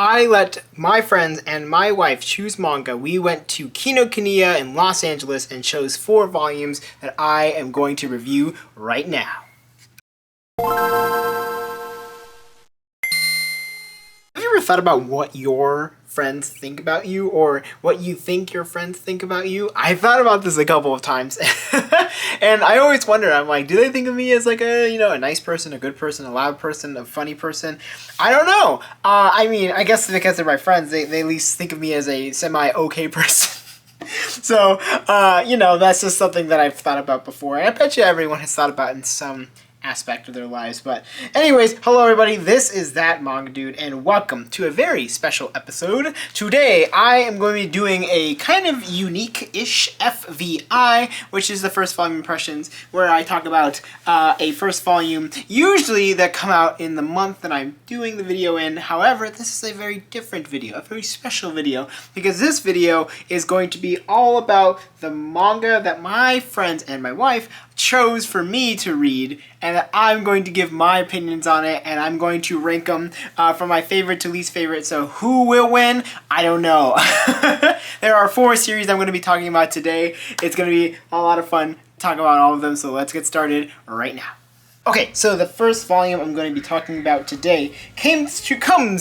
I let my friends and my wife choose manga. We went to Kinokuniya in Los Angeles and chose 4 volumes that I am going to review right now. Have you ever thought about what your friends think about you, or what you think your friends think about you? I've thought about this a couple of times and I always wonder, I'm like, do they think of me as like a nice person, a good person, a loud person, a funny person? I don't know. I mean, I guess because they're my friends, they at least think of me as a semi-okay person. So, that's just something that I've thought about before. And I bet you everyone has thought about in some aspect of their lives. But anyways, hello everybody, this is That Manga Dude, and welcome to a very special episode. Today, I am going to be doing a kind of unique-ish FVI, which is the first volume impressions, where I talk about a first volume, usually that come out in the month that I'm doing the video in. However, this is a very different video, a very special video, because this video is going to be all about the manga that my friends and my wife chose for me to read, and that I'm going to give my opinions on it, and I'm going to rank them from my favorite to least favorite. So who will win? I don't know. There are 4 series I'm going to be talking about today. It's going to be a lot of fun to talk about all of them, so let's get started right now. Okay, so the first volume I'm going to be talking about today comes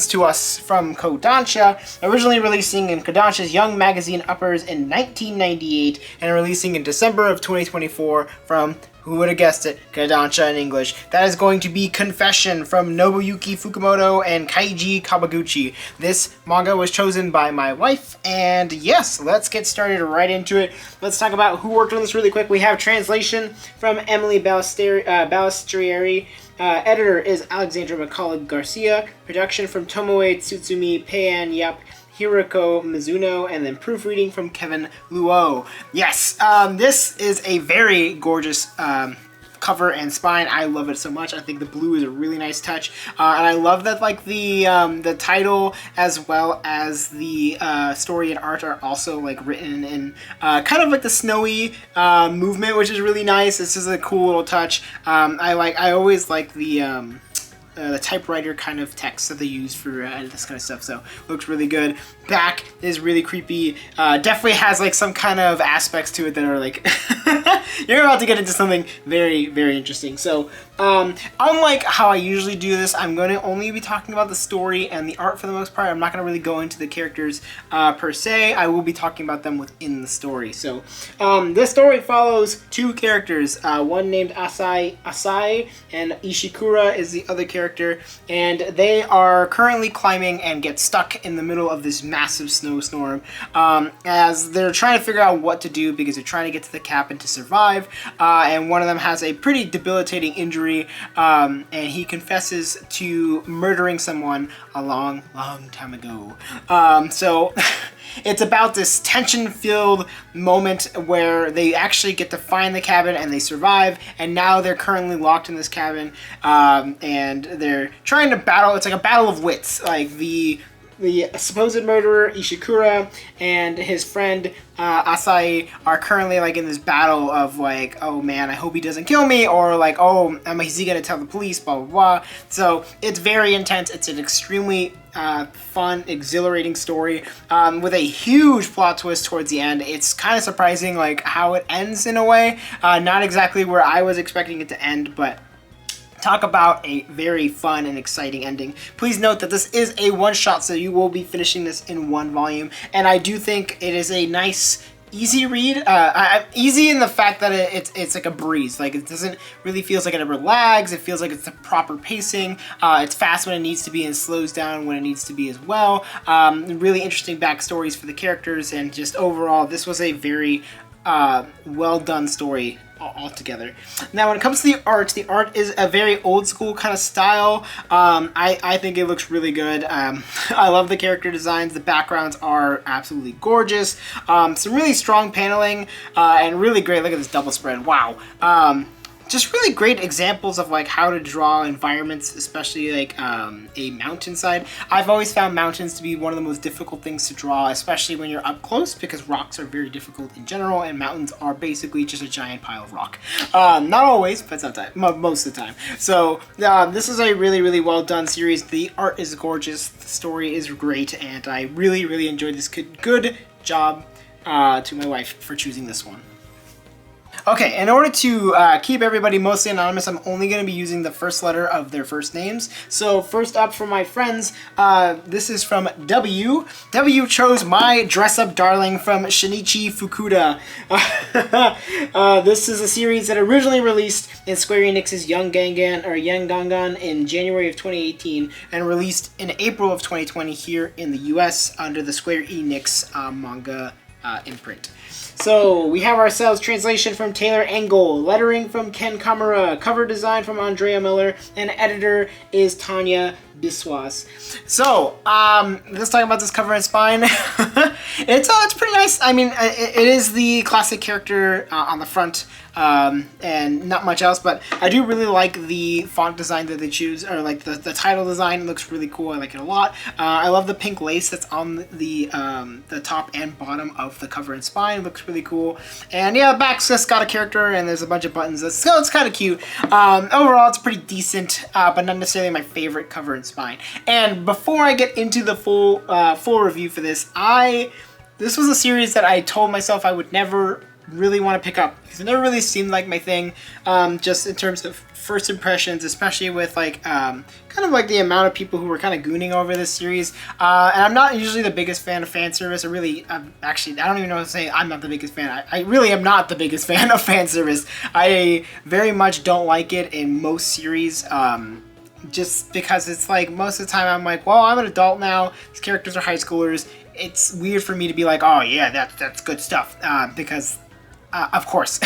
to us from Kodansha, originally releasing in Kodansha's Young Magazine Uppers in 1998 and releasing in December of 2024 from, who would have guessed it, Kodansha in English. That is going to be Confession from Nobuyuki Fukumoto and Kaiji Kawaguchi. This manga was chosen by my wife, and yes, let's get started right into it. Let's talk about who worked on this really quick. We have translation from Emily Balistrieri. Editor is Alexandra McCullough Garcia. Production from Tomoe Tsutsumi, Peian Yap, Hiroko Mizuno, and then proofreading from Kevin Luo. Yes, this is a very gorgeous cover and spine. I love it so much. I think the blue is a really nice touch, and I love that like the title as well as the story and art are also like written in kind of like the snowy movement, which is really nice. This is a cool little touch. I always like the typewriter kind of text that they use for this kind of stuff, so looks really good. Back is really creepy. Definitely has like some kind of aspects to it that are like you're about to get into something very, very interesting. So unlike how I usually do this, I'm going to only be talking about the story and the art for the most part. I'm not going to really go into the characters per se. I will be talking about them within the story. So this story follows 2 characters, one named Asai, and Ishikura is the other character, and they are currently climbing and get stuck in the middle of this massive snowstorm as they're trying to figure out what to do because they're trying to get to the cabin to survive, and one of them has a pretty debilitating injury, and he confesses to murdering someone a long time ago. So it's about this tension-filled moment where they actually get to find the cabin and they survive, and now they're currently locked in this cabin, and they're trying to battle. It's like a battle of wits. Like the supposed murderer Ishikura and his friend Asai are currently like in this battle of like, oh man, I hope he doesn't kill me, or like, oh, is he gonna tell the police, blah blah blah. So it's very intense. It's an extremely fun, exhilarating story with a huge plot twist towards the end. It's kind of surprising like how it ends in a way, not exactly where I was expecting it to end, but talk about a very fun and exciting ending. Please note that this is a one-shot, so you will be finishing this in 1 volume, and I do think it is a nice, easy read. Easy in the fact that it's like a breeze. Like, it doesn't really feels like it ever lags. It feels like it's the proper pacing. It's fast when it needs to be and slows down when it needs to be as well. Really interesting backstories for the characters, and just overall, this was a very well done story altogether. Now, when it comes to the art is a very old school kind of style. I think it looks really good. I love the character designs. The backgrounds are absolutely gorgeous. Some really strong paneling and really great. Look at this double spread. Wow. just really great examples of like how to draw environments, especially like a mountainside. I've always found mountains to be one of the most difficult things to draw, especially when you're up close, because rocks are very difficult in general, and mountains are basically just a giant pile of rock. Not always, but sometimes, most of the time. So this is a really, really well done series. The art is gorgeous, the story is great, and I really, really enjoyed this. Good job to my wife for choosing this one. Okay, in order to keep everybody mostly anonymous, I'm only going to be using the first letter of their first names. So first up for my friends, this is from W. W chose My Dress-Up Darling from Shinichi Fukuda. This is a series that originally released in Square Enix's Young Gangan in January of 2018 and released in April of 2020 here in the US under the Square Enix manga imprint. So we have ourselves translation from Taylor Engel, lettering from Ken Kamura, cover design from Andrea Miller, and editor is Tanya Biswas. So let's talk about this cover and spine. It's pretty nice. I mean, it is the classic character on the front, and not much else, but I do really like the font design that they choose, or like the title design. It looks really cool. I like it a lot. I love the pink lace that's on the top and bottom of the cover and spine. It looks really cool. And yeah, the back's just got a character and there's a bunch of buttons. So it's kind of cute. Overall, it's pretty decent, but not necessarily my favorite cover and spine. And before I get into the full review for this, this was a series that I told myself I would never really want to pick up because it never really seemed like my thing, just in terms of first impressions, especially with like kind of like the amount of people who were kind of gooning over this series. And I'm not usually the biggest fan of fan service. Actually, I don't even know what to say. I'm not the biggest fan. I really am not the biggest fan of fan service. I very much don't like it in most series. Just because it's like most of the time I'm like, well, I'm an adult now. These characters are high schoolers. It's weird for me to be like, oh yeah, that's good stuff, because of course.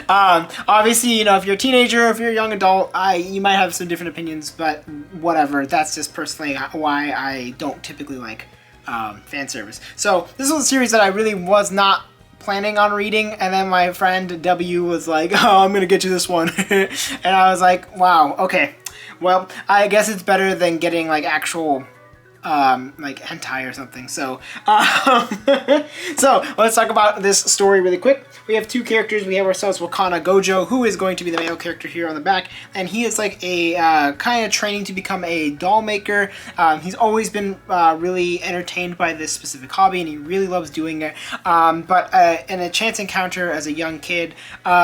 Obviously, you know, if you're a teenager, if you're a young adult, you might have some different opinions, but whatever. That's just personally why I don't typically like fan service. So this was a series that I really was not planning on reading, and then my friend W was like, oh, I'm gonna get you this one. And I was like, wow, okay. Well, I guess it's better than getting like actual like hentai or something. So so let's talk about this story really quick. We have two characters. We have ourselves Wakana Gojo, who is going to be the male character here on the back, and he is like a kind of training to become a doll maker. He's always been really entertained by this specific hobby, and he really loves doing it. But in a chance encounter as a young kid,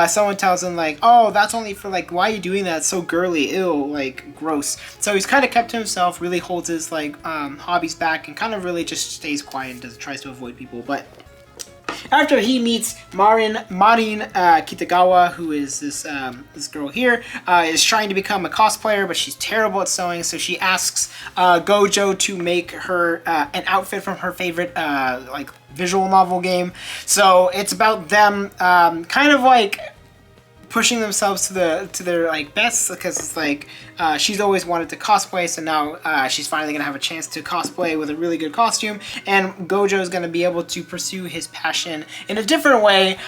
someone tells him like, oh, that's only for like, why are you doing that? It's so girly, ew, like gross. So he's kind of kept to himself, really holds his like hobbies back, and kind of really just stays quiet and tries to avoid people. But after he meets Marin Kitagawa, who is this girl here, is trying to become a cosplayer, but she's terrible at sewing, so she asks Gojo to make her an outfit from her favorite like visual novel game. So it's about them kind of like pushing themselves to their like best, because it's like she's always wanted to cosplay, so now she's finally gonna have a chance to cosplay with a really good costume, and Gojo is gonna be able to pursue his passion in a different way,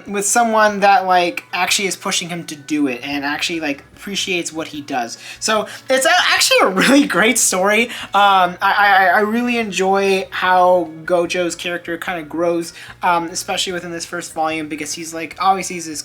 with someone that like actually is pushing him to do it and actually like appreciates what he does. So it's actually a really great story. I really enjoy how Gojo's character kind of grows, especially within this first volume, because he's like obviously this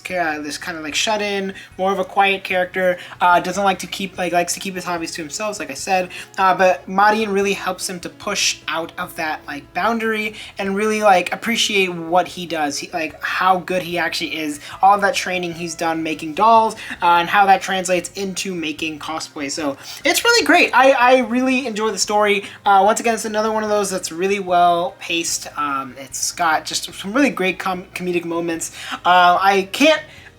kind of like shut in, more of a quiet character, doesn't like to likes to keep his hobbies to himself, like I said, but Marin really helps him to push out of that like boundary and really like appreciate what he does, like how good he actually is, all that training he's done making dolls, and how that translates into making cosplay. So it's really great. I really enjoy the story. Once again, it's another one of those that's really well paced. It's got just some really great comedic moments.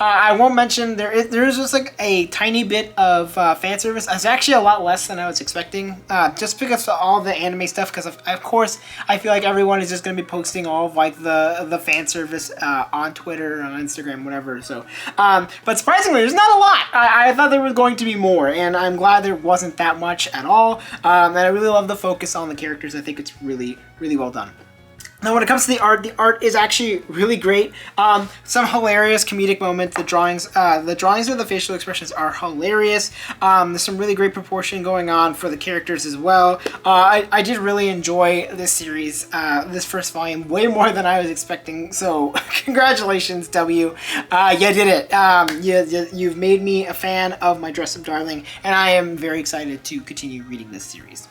I won't mention, there is just like a tiny bit of fan service. It's actually a lot less than I was expecting, just because of all the anime stuff, because of course I feel like everyone is just going to be posting all of like the fan service on Twitter, on Instagram, whatever. So but surprisingly, there's not a lot. I thought there was going to be more, and I'm glad there wasn't that much at all. And I really love the focus on the characters. I think it's really, really well done. Now, when it comes to the art is actually really great. Some hilarious comedic moments. The drawings with the facial expressions are hilarious. There's some really great proportion going on for the characters as well. I did really enjoy this series, this first volume, way more than I was expecting. So, congratulations, W. You did it. You've made me a fan of My Dress Up Darling, and I am very excited to continue reading this series.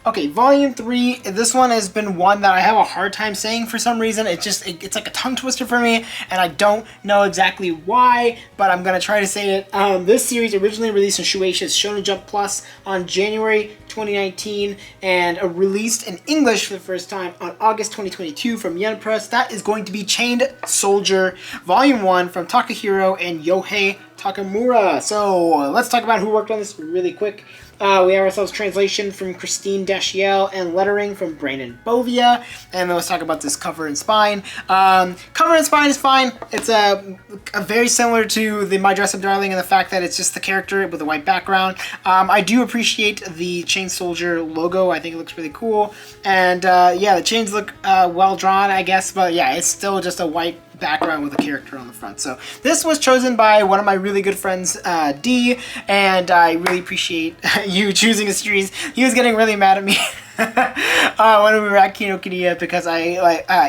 Okay, volume 3, this one has been one that I have a hard time saying for some reason. It's like a tongue twister for me, and I don't know exactly why, but I'm gonna try to say it. This series originally released in Shueisha's Shonen Jump Plus on January 2019, and released in English for the first time on August 2022 from Yen Press. That is going to be Chained Soldier, Volume 1 from Takahiro and Yohei Takamura. So let's talk about who worked on this really quick. We have ourselves translation from Christine Dashiell and lettering from Brandon Bovia. And then let's talk about this cover and spine. Cover and spine is fine. It's a very similar to the My Dress Up Darling in the fact that it's just the character with a white background. I do appreciate the Chain Soldier logo. I think it looks really cool. And yeah, the chains look well drawn, I guess. But yeah, it's still just a white background with a character on the front. So this was chosen by one of my really good friends, D, and I really appreciate you choosing a series. He was getting really mad at me when we were at Kinokuniya because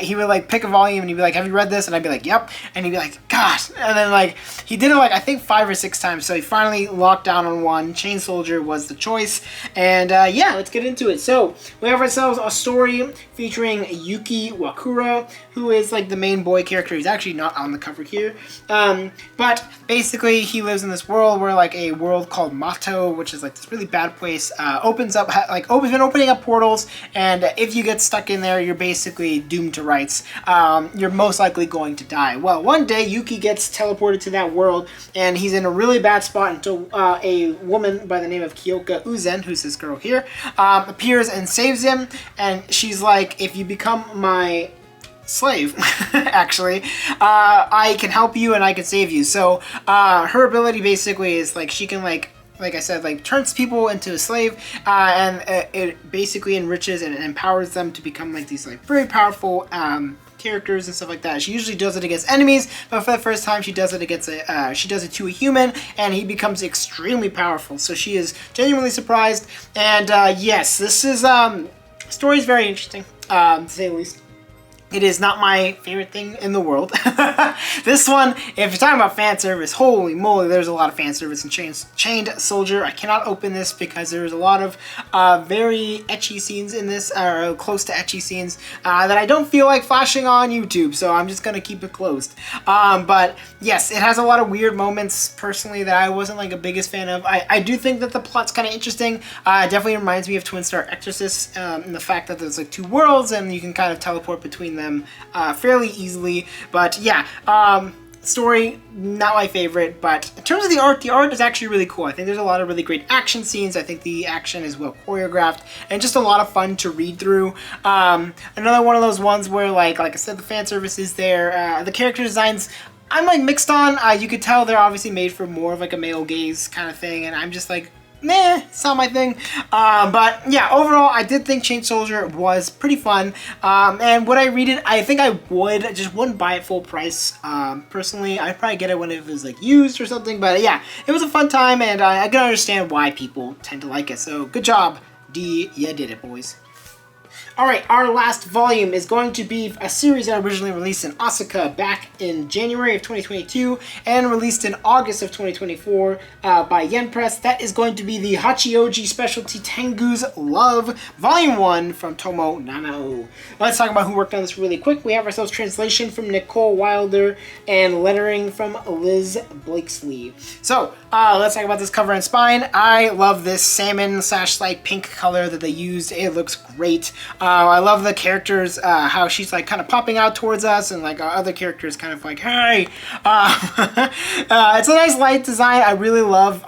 he would pick a volume and he'd be like, "Have you read this?" And I'd be like, "Yep." And he'd be like, "Gosh." And then he did it I think 5 or 6 times. So he finally locked down on one. Chain Soldier was the choice. And yeah, let's get into it. So we have ourselves a story featuring Yuki Wakura, who is the main boy character. He's actually not on the cover here. But basically he lives in this world where a world called Mato, which is this really bad place, opens up, been opening up portals, and if you get stuck in there, you're basically doomed to rights. You're most likely going to die. Well, one day Yuki gets teleported to that world, and he's in a really bad spot until a woman by the name of Kyoka Uzen, who's this girl here, appears and saves him, and she's like, "If you become my slave, actually, I can help you and I can save you." So her ability basically is she can like I said, turns people into a slave, and it basically enriches and empowers them to become these very powerful characters and stuff like that. She usually does it against enemies, but for the first time she does it to a human, and he becomes extremely powerful. So she is genuinely surprised, and yes, this is story is very interesting, to say the least. It is not my favorite thing in the world. This one, if you're talking about fan service, holy moly, there's a lot of fan service in Chained Soldier. I cannot open this because there's a lot of very ecchi scenes in this, or close to ecchi scenes, that I don't feel like flashing on YouTube, so I'm just going to keep it closed. But yes, it has a lot of weird moments, personally, that I wasn't a biggest fan of. I do think that the plot's kind of interesting. It definitely reminds me of Twin Star Exorcist, in the fact that there's 2 worlds, and you can kind of teleport between them fairly easily. But yeah, story not my favorite, but in terms of the art is actually really cool. I think there's a lot of really great action scenes. I think the action is well choreographed and just a lot of fun to read through. Another one of those ones where like I said, the fan service is there. The character designs I'm mixed on. You could tell they're obviously made for more of a male gaze kind of thing, and I'm just nah, it's not my thing. But yeah, overall, I did think Chain Soldier was pretty fun. And would I read it? I think I would. I just wouldn't buy it full price. Personally, I'd probably get it when it was used or something. But yeah, it was a fun time, and I can understand why people tend to like it. So good job, D. You did it, boys. Alright, our last volume is going to be a series that originally released in Osaka back in January of 2022 and released in August of 2024 by Yen Press. That is going to be the Hachioji Specialty Tengu's Love, Volume 1 from Tomo Nanao. Let's talk about who worked on this really quick. We have ourselves translation from Nicole Wilder and lettering from Liz Blakesley. So, let's talk about this cover and spine. I love this salmon / pink color that they used. It looks great. I love the characters, how she's kind of popping out towards us, and our other characters kind of hey. It's a nice light design. I really love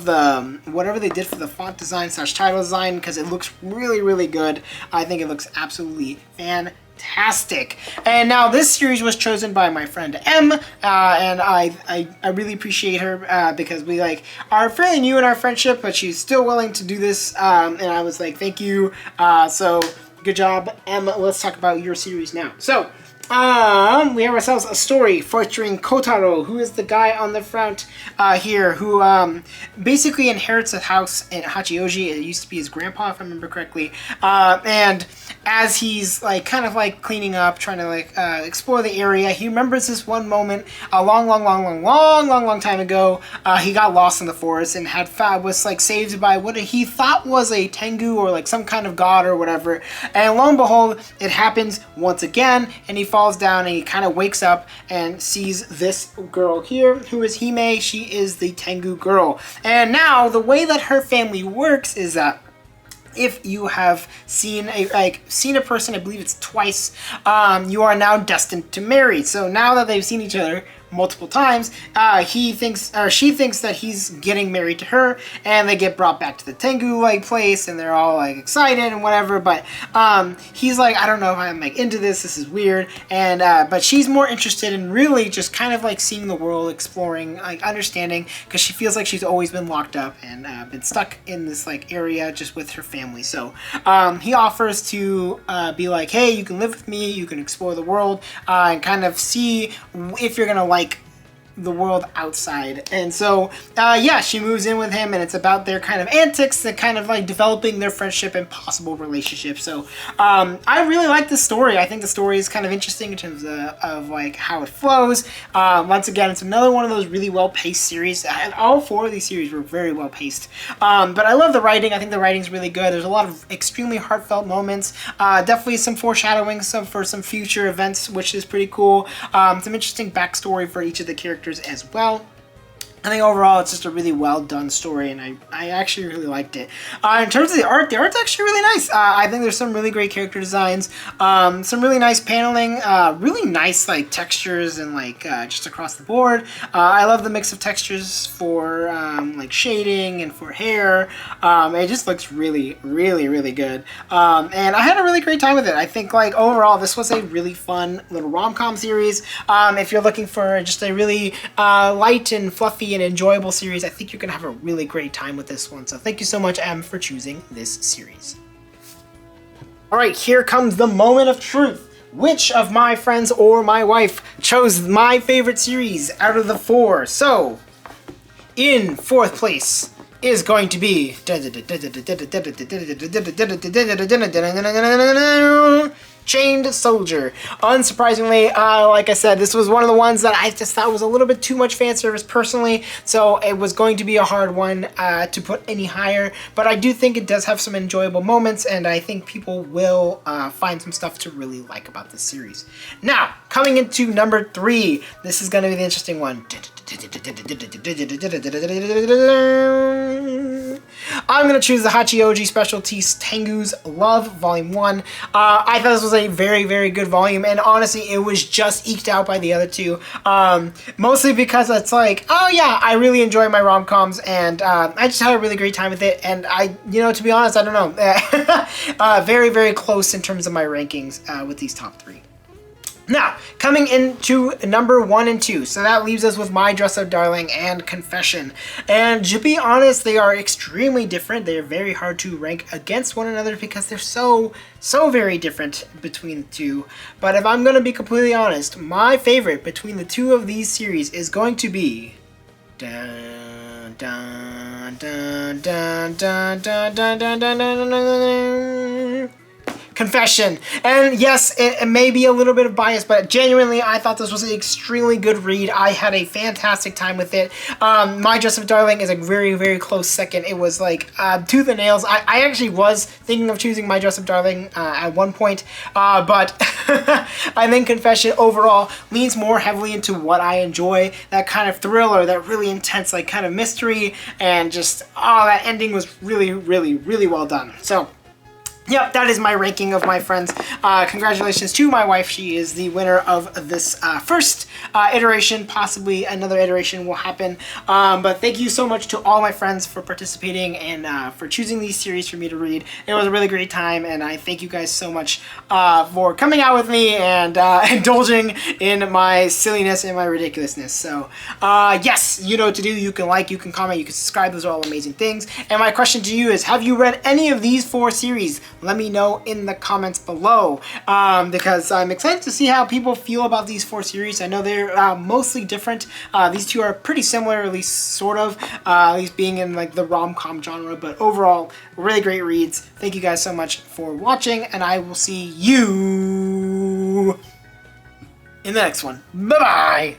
the whatever they did for the font design / title design, because it looks really, really good. I think it looks absolutely fantastic. And now this series was chosen by my friend M, and I really appreciate her because we are fairly new in our friendship, but she's still willing to do this, and I was thank you. So Good job, Emma. Let's talk about your series now. So, we have ourselves a story featuring Kotaro, who is the guy on the front here, who basically inherits a house in Hachioji. It used to be his grandpa, if I remember correctly. And as he's like kind of like cleaning up, trying to like explore the area, he remembers this one moment a long time ago. He got lost in the forest and was like saved by what he thought was a Tengu or like some kind of god or whatever. And lo and behold, it happens once again, and he falls down and he kind of wakes up and sees this girl here, who is Hime. She is the Tengu girl. And now the way that her family works is that if you have seen a person, I believe it's twice, you are now destined to marry. So now that they've seen each other multiple times, she thinks that he's getting married to her, and they get brought back to the Tengu like place, and they're all like excited and whatever. But he's like, I don't know if I'm like into this. This is weird. And but she's more interested in really just kind of like seeing the world, exploring, like understanding, because she feels like she's always been locked up and been stuck in this like area just with her family. So he offers to be like, hey, you can live with me, you can explore the world, and kind of see if you're gonna like the world outside. And so yeah, she moves in with him, and it's about their kind of antics and kind of like developing their friendship and possible relationship. So I really like this story. I think the story is kind of interesting in terms of like how it flows. Once again, it's another one of those really well-paced series. All four of these series were very well-paced. But I love the writing. I think the writing's really good. There's a lot of extremely heartfelt moments. Definitely some foreshadowing for some future events, which is pretty cool. Some interesting backstory for each of the characters as well. I think overall it's just a really well done story, and I actually really liked it. In terms of the art's actually really nice. I think there's some really great character designs, some really nice paneling, really nice like textures and like just across the board. I love the mix of textures for like shading and for hair. It just looks really good. And I had a really great time with it. I think like overall this was a really fun little rom-com series. If you're looking for just a really light and fluffy and enjoyable series, I think you're gonna have a really great time with this one. So thank you so much, Em, for choosing this series. All right, here comes the moment of truth. Which of my friends or my wife chose my favorite series out of the four? So, in fourth place is going to be Chained Soldier. Unsurprisingly, like I said, this was one of the ones that I just thought was a little bit too much fan service personally, so it was going to be a hard one to put any higher, but I do think it does have some enjoyable moments, and I think people will find some stuff to really like about this series. Now, coming into number 3, this is going to be the interesting one. I'm going to choose the Hachioji Specialty Tengu's Love Volume 1. I thought this was a very good volume, and honestly, it was just eked out by the other two. Mostly because it's like, oh yeah, I really enjoy my rom-coms, and I just had a really great time with it, and to be honest, I don't know. Very close in terms of my rankings with these top 3. Now, coming into number 1 and 2, so that leaves us with My Dress Up Darling and Confession. And to be honest, they are extremely different. They are very hard to rank against one another because they're so very different between the two. But if I'm going to be completely honest, my favorite between the two of these series is going to be... Dun, dun, dun, dun, dun, dun, dun, dun, dun, dun, dun. Confession. And yes, it may be a little bit of bias, but genuinely, I thought this was an extremely good read. I had a fantastic time with it. My Dress Up Darling is a very close second. It was like tooth and nails. I actually was thinking of choosing My Dress Up Darling at one point, but I think Confession overall leans more heavily into what I enjoy, that kind of thriller, that really intense like kind of mystery, and just, that ending was really well done. So, yep, that is my ranking of my friends. Congratulations to my wife. She is the winner of this first iteration. Possibly another iteration will happen. But thank you so much to all my friends for participating and for choosing these series for me to read. It was a really great time, and I thank you guys so much for coming out with me and indulging in my silliness and my ridiculousness. So, yes, you know what to do. You can like, you can comment, you can subscribe. Those are all amazing things. And my question to you is, have you read any of these 4 series? let me know in the comments below, because I'm excited to see how people feel about these 4 series. I know they're mostly different. These 2 are pretty similar, at least sort of, at least being in like the rom-com genre, but overall, really great reads. Thank you guys so much for watching, and I will see you in the next one. Bye-bye!